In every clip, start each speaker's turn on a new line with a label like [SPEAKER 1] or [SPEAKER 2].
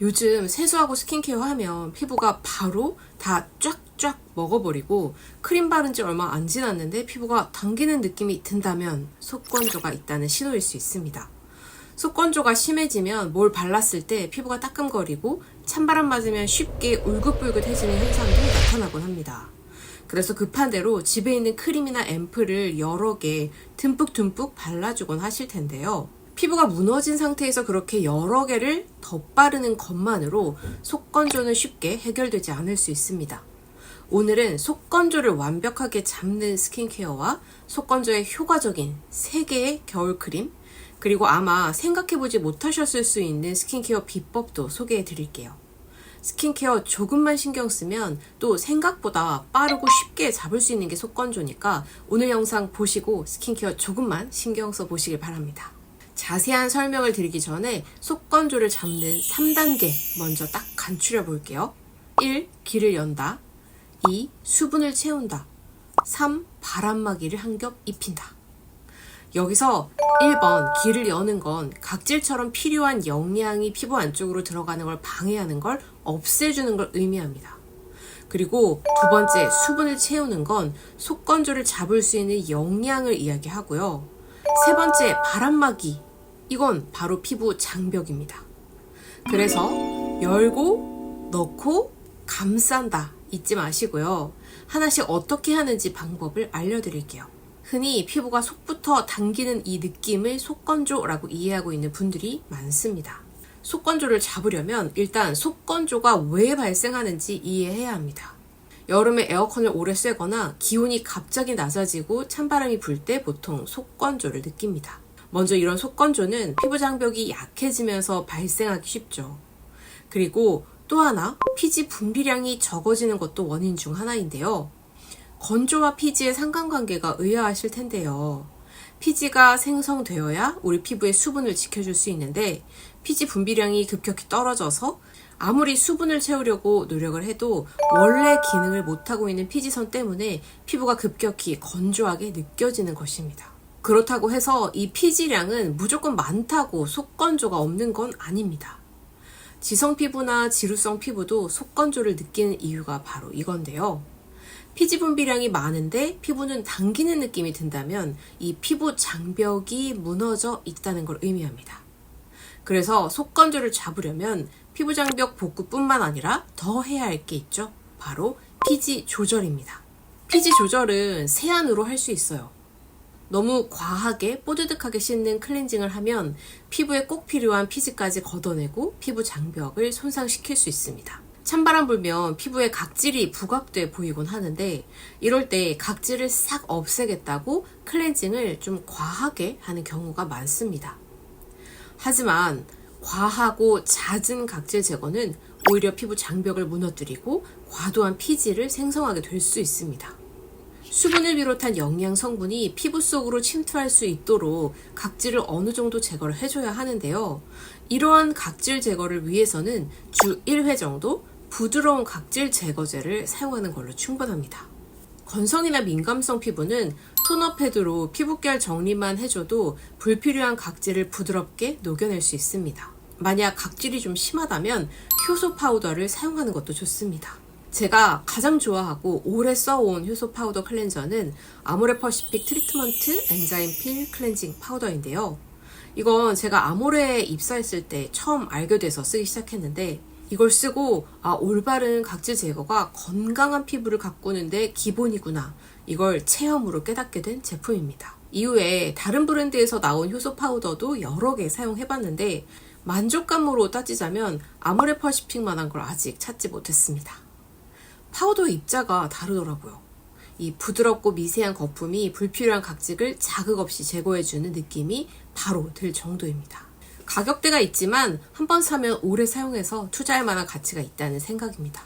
[SPEAKER 1] 요즘 세수하고 스킨케어 하면 피부가 바로 다 쫙쫙 먹어버리고 크림 바른 지 얼마 안 지났는데 피부가 당기는 느낌이 든다면 속건조가 있다는 신호일 수 있습니다. 속건조가 심해지면 뭘 발랐을 때 피부가 따끔거리고 찬바람 맞으면 쉽게 울긋불긋해지는 현상도 나타나곤 합니다. 그래서 급한 대로 집에 있는 크림이나 앰플을 여러 개 듬뿍듬뿍 발라주곤 하실 텐데요. 피부가 무너진 상태에서 그렇게 여러 개를 덧바르는 것만으로 속건조는 쉽게 해결되지 않을 수 있습니다. 오늘은 속건조를 완벽하게 잡는 스킨케어와 속건조에 효과적인 3개의 겨울크림, 그리고 아마 생각해보지 못하셨을 수 있는 스킨케어 비법도 소개해 드릴게요. 스킨케어 조금만 신경 쓰면 또 생각보다 빠르고 쉽게 잡을 수 있는 게 속건조니까 오늘 영상 보시고 스킨케어 조금만 신경 써 보시길 바랍니다. 자세한 설명을 드리기 전에 속건조를 잡는 3단계 먼저 딱 간추려 볼게요. 1. 기를 연다. 2. 수분을 채운다. 3. 바람막이를 한 겹 입힌다. 여기서 1번 기를 여는 건 각질처럼 필요한 영양이 피부 안쪽으로 들어가는 걸 방해하는 걸 없애주는 걸 의미합니다. 그리고 두 번째 수분을 채우는 건 속건조를 잡을 수 있는 영양을 이야기하고요. 세 번째 바람막이, 이건 바로 피부 장벽입니다. 그래서 열고 넣고 감싼다 잊지 마시고요. 하나씩 어떻게 하는지 방법을 알려드릴게요. 흔히 피부가 속부터 당기는 이 느낌을 속건조라고 이해하고 있는 분들이 많습니다. 속건조를 잡으려면 일단 속건조가 왜 발생하는지 이해해야 합니다. 여름에 에어컨을 오래 쐬거나 기온이 갑자기 낮아지고 찬바람이 불 때 보통 속건조를 느낍니다. 먼저 이런 속건조는 피부 장벽이 약해지면서 발생하기 쉽죠. 그리고 또 하나, 피지 분비량이 적어지는 것도 원인 중 하나인데요. 건조와 피지의 상관관계가 의아하실 텐데요. 피지가 생성되어야 우리 피부의 수분을 지켜줄 수 있는데 피지 분비량이 급격히 떨어져서 아무리 수분을 채우려고 노력을 해도 원래 기능을 못하고 있는 피지선 때문에 피부가 급격히 건조하게 느껴지는 것입니다. 그렇다고 해서 이 피지량은 무조건 많다고 속건조가 없는 건 아닙니다. 지성 피부나 지루성 피부도 속건조를 느끼는 이유가 바로 이건데요. 피지 분비량이 많은데 피부는 당기는 느낌이 든다면 이 피부 장벽이 무너져 있다는 걸 의미합니다. 그래서 속건조를 잡으려면 피부 장벽 복구뿐만 아니라 더 해야 할 게 있죠. 바로 피지 조절입니다. 피지 조절은 세안으로 할 수 있어요. 너무 과하게 뽀드득하게 씻는 클렌징을 하면 피부에 꼭 필요한 피지까지 걷어내고 피부 장벽을 손상시킬 수 있습니다. 찬바람 불면 피부에 각질이 부각돼 보이곤 하는데 이럴 때 각질을 싹 없애겠다고 클렌징을 좀 과하게 하는 경우가 많습니다. 하지만 과하고 잦은 각질 제거는 오히려 피부 장벽을 무너뜨리고 과도한 피지를 생성하게 될 수 있습니다. 수분을 비롯한 영양 성분이 피부 속으로 침투할 수 있도록 각질을 어느 정도 제거를 해줘야 하는데요. 이러한 각질 제거를 위해서는 주 1회 정도 부드러운 각질 제거제를 사용하는 걸로 충분합니다. 건성이나 민감성 피부는 토너 패드로 피부결 정리만 해줘도 불필요한 각질을 부드럽게 녹여낼 수 있습니다. 만약 각질이 좀 심하다면 효소 파우더를 사용하는 것도 좋습니다. 제가 가장 좋아하고 오래 써온 효소 파우더 클렌저는 아모레 퍼시픽 트리트먼트 엔자임 필 클렌징 파우더인데요. 이건 제가 아모레에 입사했을 때 처음 알게 돼서 쓰기 시작했는데 이걸 쓰고 올바른 각질 제거가 건강한 피부를 가꾸는데 기본이구나, 이걸 체험으로 깨닫게 된 제품입니다. 이후에 다른 브랜드에서 나온 효소 파우더도 여러 개 사용해봤는데 만족감으로 따지자면 아모레 퍼시픽만한 걸 아직 찾지 못했습니다. 파우더의 입자가 다르더라고요. 이 부드럽고 미세한 거품이 불필요한 각질을 자극 없이 제거해주는 느낌이 바로 들 정도입니다. 가격대가 있지만 한번 사면 오래 사용해서 투자할 만한 가치가 있다는 생각입니다.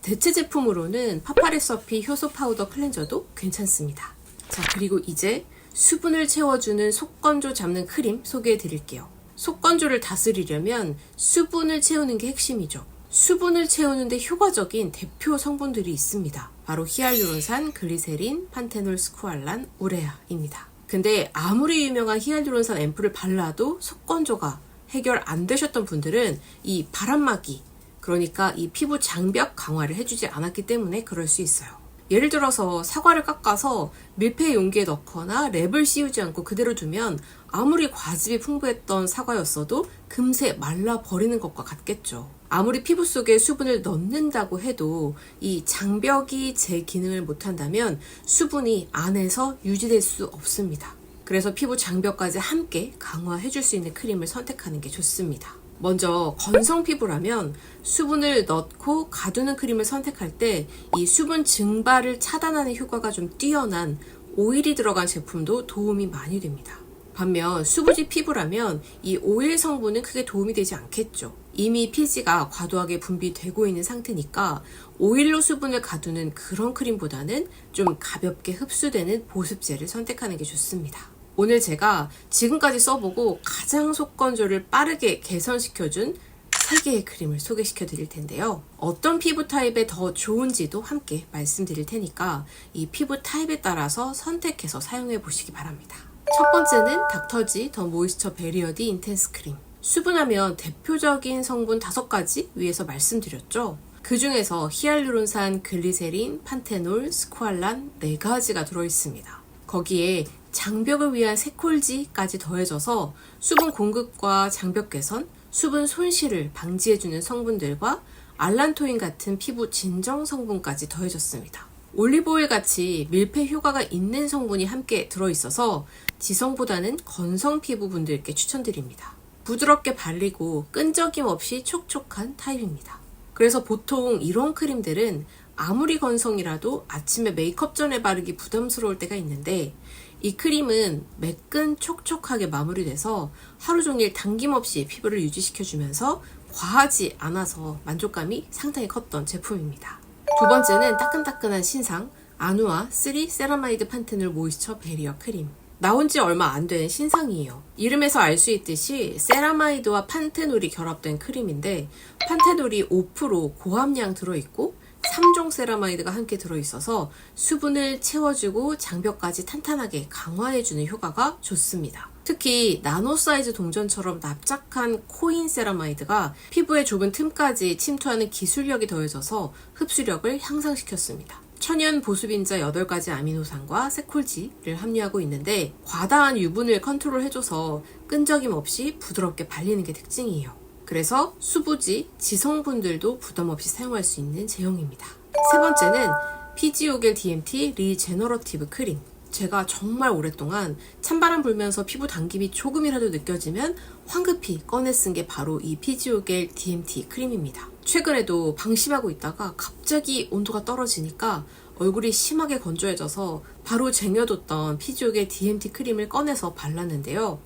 [SPEAKER 1] 대체 제품으로는 파파리서피 효소 파우더 클렌저도 괜찮습니다. 자, 그리고 이제 수분을 채워주는 속건조 잡는 크림 소개해 드릴게요. 속건조를 다스리려면 수분을 채우는 게 핵심이죠. 수분을 채우는데 효과적인 대표 성분들이 있습니다. 바로 히알루론산, 글리세린, 판테놀, 스쿠알란, 우레아입니다. 근데 아무리 유명한 히알루론산 앰플을 발라도 속건조가 해결 안 되셨던 분들은 이 바람막이, 그러니까 이 피부 장벽 강화를 해주지 않았기 때문에 그럴 수 있어요. 예를 들어서 사과를 깎아서 밀폐 용기에 넣거나 랩을 씌우지 않고 그대로 두면 아무리 과즙이 풍부했던 사과였어도 금세 말라버리는 것과 같겠죠. 아무리 피부 속에 수분을 넣는다고 해도 이 장벽이 제 기능을 못한다면 수분이 안에서 유지될 수 없습니다. 그래서 피부 장벽까지 함께 강화해줄 수 있는 크림을 선택하는 게 좋습니다. 먼저 건성 피부라면 수분을 넣고 가두는 크림을 선택할 때 이 수분 증발을 차단하는 효과가 좀 뛰어난 오일이 들어간 제품도 도움이 많이 됩니다. 반면 수부지 피부라면 이 오일 성분은 크게 도움이 되지 않겠죠. 이미 피지가 과도하게 분비되고 있는 상태니까 오일로 수분을 가두는 그런 크림보다는 좀 가볍게 흡수되는 보습제를 선택하는 게 좋습니다. 오늘 제가 지금까지 써보고 가장 속건조를 빠르게 개선시켜준 3개의 크림을 소개시켜 드릴 텐데요. 어떤 피부 타입에 더 좋은지도 함께 말씀드릴 테니까 이 피부 타입에 따라서 선택해서 사용해 보시기 바랍니다. 첫 번째는 닥터지 더 모이스처 베리어디 인텐스 크림. 수분하면 대표적인 성분 5가지 위에서 말씀드렸죠. 그 중에서 히알루론산, 글리세린, 판테놀, 스쿠알란 4가지가 들어있습니다. 거기에 장벽을 위한 세콜지까지 더해져서 수분 공급과 장벽 개선, 수분 손실을 방지해주는 성분들과 알란토인 같은 피부 진정 성분까지 더해졌습니다. 올리브오일 같이 밀폐 효과가 있는 성분이 함께 들어있어서 지성보다는 건성 피부분들께 추천드립니다. 부드럽게 발리고 끈적임 없이 촉촉한 타입입니다. 그래서 보통 이런 크림들은 아무리 건성이라도 아침에 메이크업 전에 바르기 부담스러울 때가 있는데 이 크림은 매끈 촉촉하게 마무리돼서 하루 종일 당김없이 피부를 유지시켜주면서 과하지 않아서 만족감이 상당히 컸던 제품입니다. 두 번째는 따끈따끈한 신상 아누아 3 세라마이드 판테놀 모이스처 베리어 크림. 나온 지 얼마 안 된 신상이에요. 이름에서 알 수 있듯이 세라마이드와 판테놀이 결합된 크림인데 판테놀이 5% 고함량 들어있고 3종 세라마이드가 함께 들어있어서 수분을 채워주고 장벽까지 탄탄하게 강화해주는 효과가 좋습니다. 특히 나노 사이즈 동전처럼 납작한 코인 세라마이드가 피부의 좁은 틈까지 침투하는 기술력이 더해져서 흡수력을 향상시켰습니다. 천연 보습인자 8가지 아미노산과 세콜지를 함유하고 있는데 과다한 유분을 컨트롤해줘서 끈적임 없이 부드럽게 발리는 게 특징이에요. 그래서 수부지, 지성분들도 부담없이 사용할 수 있는 제형입니다. 세 번째는 피지오겔 DMT 리제너러티브 크림. 제가 정말 오랫동안 찬바람 불면서 피부 당김이 조금이라도 느껴지면 황급히 꺼내 쓴 게 바로 이 피지오겔 DMT 크림입니다. 최근에도 방심하고 있다가 갑자기 온도가 떨어지니까 얼굴이 심하게 건조해져서 바로 쟁여뒀던 피지오겔 DMT 크림을 꺼내서 발랐는데요.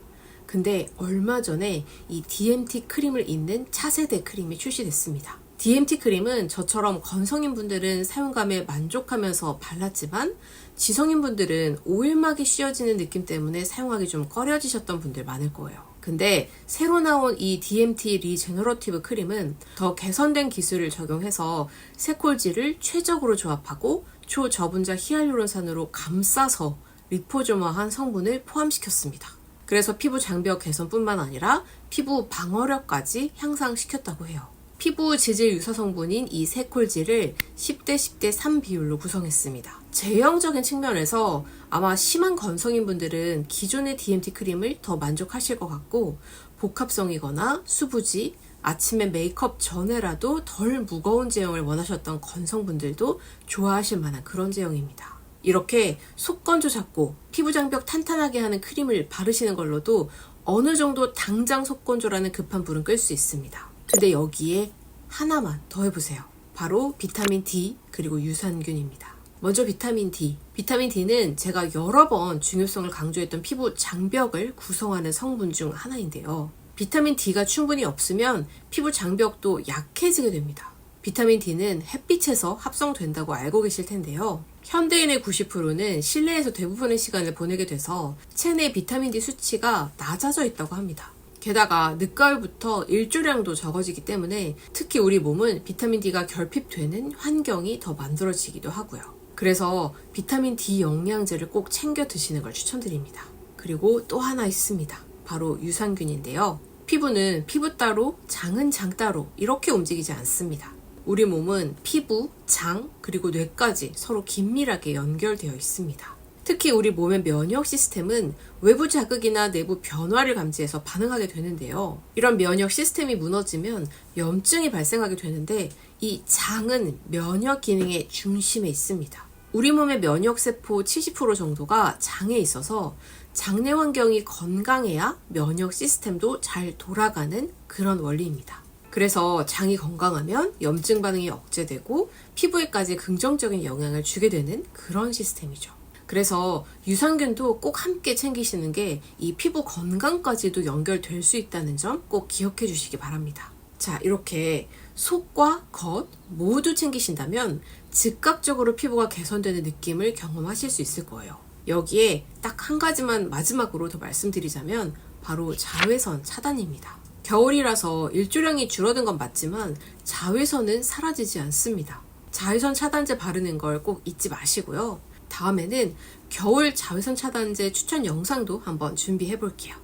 [SPEAKER 1] 근데 얼마 전에 이 DMT 크림을 잇는 차세대 크림이 출시됐습니다. DMT 크림은 저처럼 건성인 분들은 사용감에 만족하면서 발랐지만 지성인 분들은 오일막이 씌어지는 느낌 때문에 사용하기 좀 꺼려지셨던 분들 많을 거예요. 근데 새로 나온 이 DMT 리제너러티브 크림은 더 개선된 기술을 적용해서 세콜지를 최적으로 조합하고 초저분자 히알루론산으로 감싸서 리포조마한 성분을 포함시켰습니다. 그래서 피부 장벽 개선뿐만 아니라 피부 방어력까지 향상시켰다고 해요. 피부 지질 유사 성분인 이 세콜지를 10대 10대 3 비율로 구성했습니다. 제형적인 측면에서 아마 심한 건성인 분들은 기존의 DMT 크림을 더 만족하실 것 같고 복합성이거나 수부지, 아침에 메이크업 전에라도 덜 무거운 제형을 원하셨던 건성분들도 좋아하실 만한 그런 제형입니다. 이렇게 속건조 잡고 피부 장벽 탄탄하게 하는 크림을 바르시는 걸로도 어느 정도 당장 속건조라는 급한 불은 끌 수 있습니다. 근데 여기에 하나만 더 해보세요. 바로 비타민 D 그리고 유산균입니다. 먼저 비타민 D. 비타민 D는 제가 여러 번 중요성을 강조했던 피부 장벽을 구성하는 성분 중 하나인데요. 비타민 D가 충분히 없으면 피부 장벽도 약해지게 됩니다. 비타민 D는 햇빛에서 합성된다고 알고 계실 텐데요. 현대인의 90%는 실내에서 대부분의 시간을 보내게 돼서 체내 비타민 D 수치가 낮아져 있다고 합니다. 게다가 늦가을부터 일조량도 적어지기 때문에 특히 우리 몸은 비타민 D가 결핍되는 환경이 더 만들어지기도 하고요. 그래서 비타민 D 영양제를 꼭 챙겨 드시는 걸 추천드립니다. 그리고 또 하나 있습니다. 바로 유산균인데요. 피부는 피부 따로, 장은 장 따로 이렇게 움직이지 않습니다. 우리 몸은 피부, 장, 그리고 뇌까지 서로 긴밀하게 연결되어 있습니다. 특히 우리 몸의 면역 시스템은 외부 자극이나 내부 변화를 감지해서 반응하게 되는데요. 이런 면역 시스템이 무너지면 염증이 발생하게 되는데 이 장은 면역 기능의 중심에 있습니다. 우리 몸의 면역세포 70% 정도가 장에 있어서 장내 환경이 건강해야 면역 시스템도 잘 돌아가는 그런 원리입니다. 그래서 장이 건강하면 염증 반응이 억제되고 피부에까지 긍정적인 영향을 주게 되는 그런 시스템이죠. 그래서 유산균도 꼭 함께 챙기시는 게 이 피부 건강까지도 연결될 수 있다는 점 꼭 기억해 주시기 바랍니다. 자, 이렇게 속과 겉 모두 챙기신다면 즉각적으로 피부가 개선되는 느낌을 경험하실 수 있을 거예요. 여기에 딱 한 가지만 마지막으로 더 말씀드리자면 바로 자외선 차단입니다. 겨울이라서 일조량이 줄어든 건 맞지만 자외선은 사라지지 않습니다. 자외선 차단제 바르는 걸 꼭 잊지 마시고요. 다음에는 겨울 자외선 차단제 추천 영상도 한번 준비해 볼게요.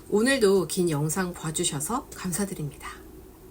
[SPEAKER 1] 오늘도 긴 영상 봐주셔서 감사드립니다.